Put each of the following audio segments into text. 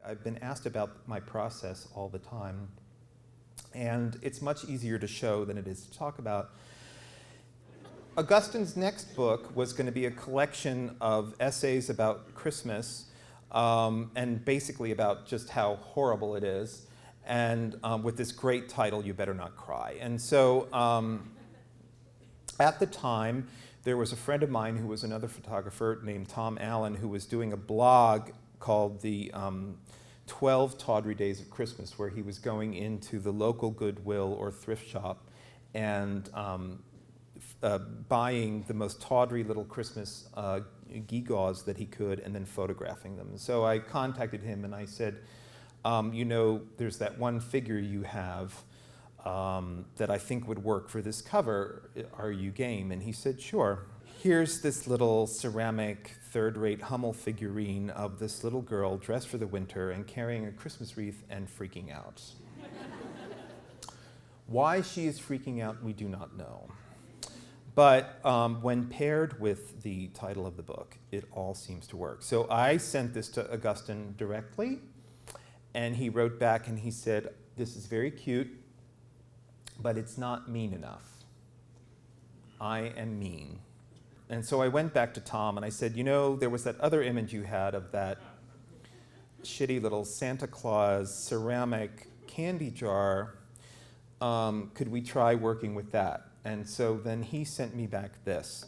I've been asked about my process all the time, and it's much easier to show than it is to talk about. Augustine's next book was going to be a collection of essays about Christmas, and basically about just how horrible it is, and with this great title, You Better Not Cry. And so at the time, there was a friend of mine who was another photographer named Tom Allen who was doing a blog called the 12 Tawdry Days of Christmas, where he was going into the local Goodwill or thrift shop and buying the most tawdry little Christmas gewgaws that he could and then photographing them. So I contacted him and I said, you know, there's that one figure you have that I think would work for this cover. Are you game? And he said, sure. Here's this little ceramic third-rate Hummel figurine of this little girl dressed for the winter and carrying a Christmas wreath and freaking out. Why she is freaking out, we do not know. But when paired with the title of the book, it all seems to work. So I sent this to Augustine directly, and he wrote back and he said, this is very cute, but it's not mean enough. I am mean. And so I went back to Tom and I said, you know, there was that other image you had of that shitty little Santa Claus ceramic candy jar. Could we try working with that? And so then he sent me back this.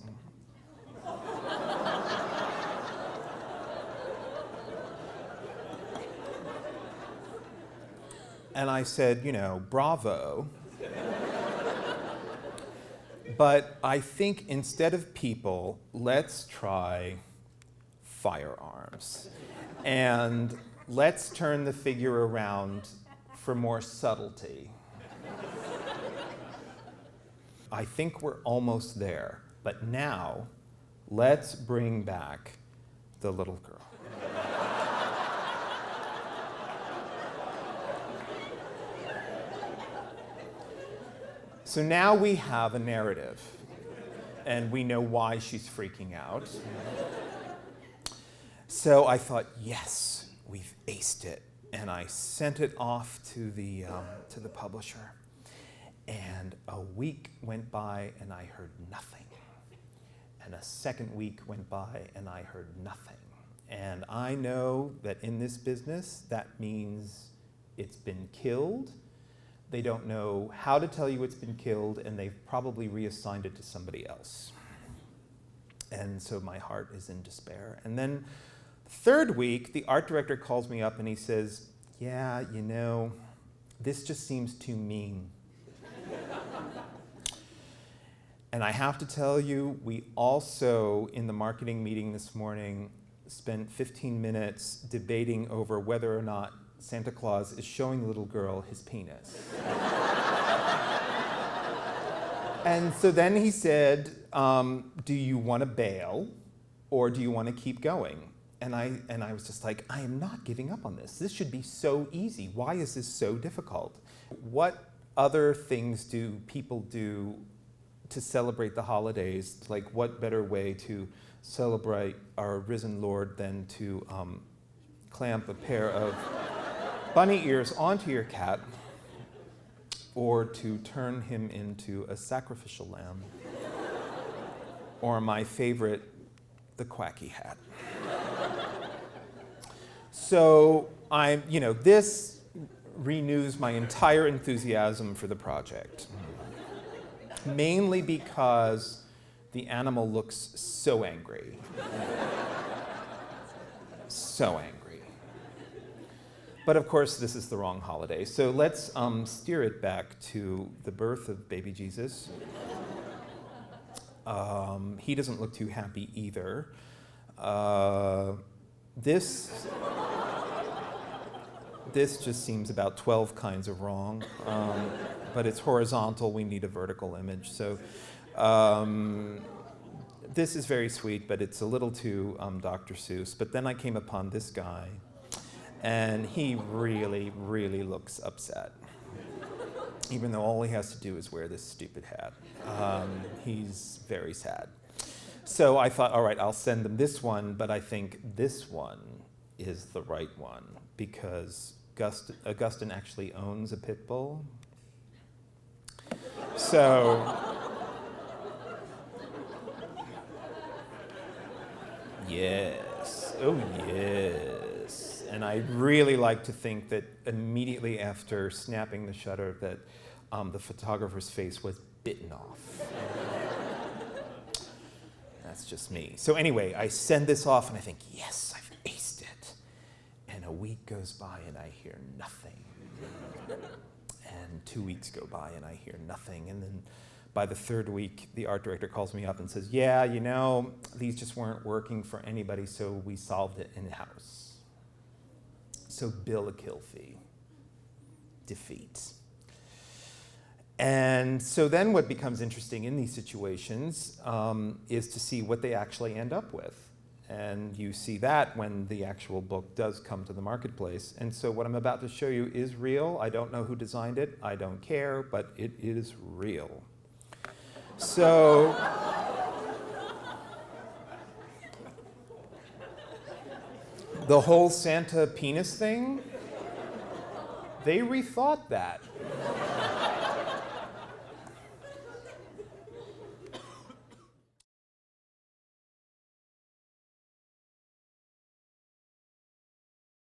And I said, you know, bravo. But I think instead of people, let's try firearms. And let's turn the figure around for more subtlety. I think we're almost there. But now, let's bring back the little girl. So now we have a narrative, and we know why she's freaking out. So I thought, yes, we've aced it. And I sent it off to the publisher. And a week went by, and I heard nothing. And a second week went by, and I heard nothing. And I know that in this business, that means it's been killed. They don't know how to tell you it's been killed, and they've probably reassigned it to somebody else. And so my heart is in despair. And then the third week, the art director calls me up and he says, yeah, you know, this just seems too mean. And I have to tell you, we also, in the marketing meeting this morning, spent 15 minutes debating over whether or not Santa Claus is showing the little girl his penis. And so then he said, do you want to bail or do you want to keep going? And I was just like, I am not giving up on this. This should be so easy. Why is this so difficult? What other things do people do to celebrate the holidays? Like, what better way to celebrate our risen Lord than to clamp a pair of bunny ears onto your cat, or to turn him into a sacrificial lamb, or my favorite, the quacky hat. So this renews my entire enthusiasm for the project, mainly because the animal looks so angry. So angry. But of course, this is the wrong holiday. So let's steer it back to the birth of baby Jesus. He doesn't look too happy either. This just seems about 12 kinds of wrong. But it's horizontal, we need a vertical image. So this is very sweet, but it's a little too Dr. Seuss. But then I came upon this guy, and he really, really looks upset, even though all he has to do is wear this stupid hat. He's very sad. So I thought, all right, I'll send them this one, but I think this one is the right one, because Augustine actually owns a pit bull. So, yes, oh yes. And I really like to think that immediately after snapping the shutter that the photographer's face was bitten off. That's just me. So anyway, I send this off and I think, yes, I've aced it. And a week goes by and I hear nothing. And 2 weeks go by and I hear nothing. And then by the third week, the art director calls me up and says, yeah, you know, these just weren't working for anybody, so we solved it in-house. So bill a kill fee. Defeat. And so then what becomes interesting in these situations is to see what they actually end up with. And you see that when the actual book does come to the marketplace. And so what I'm about to show you is real. I don't know who designed it. I don't care, but it is real. So the whole Santa penis thing, they rethought that.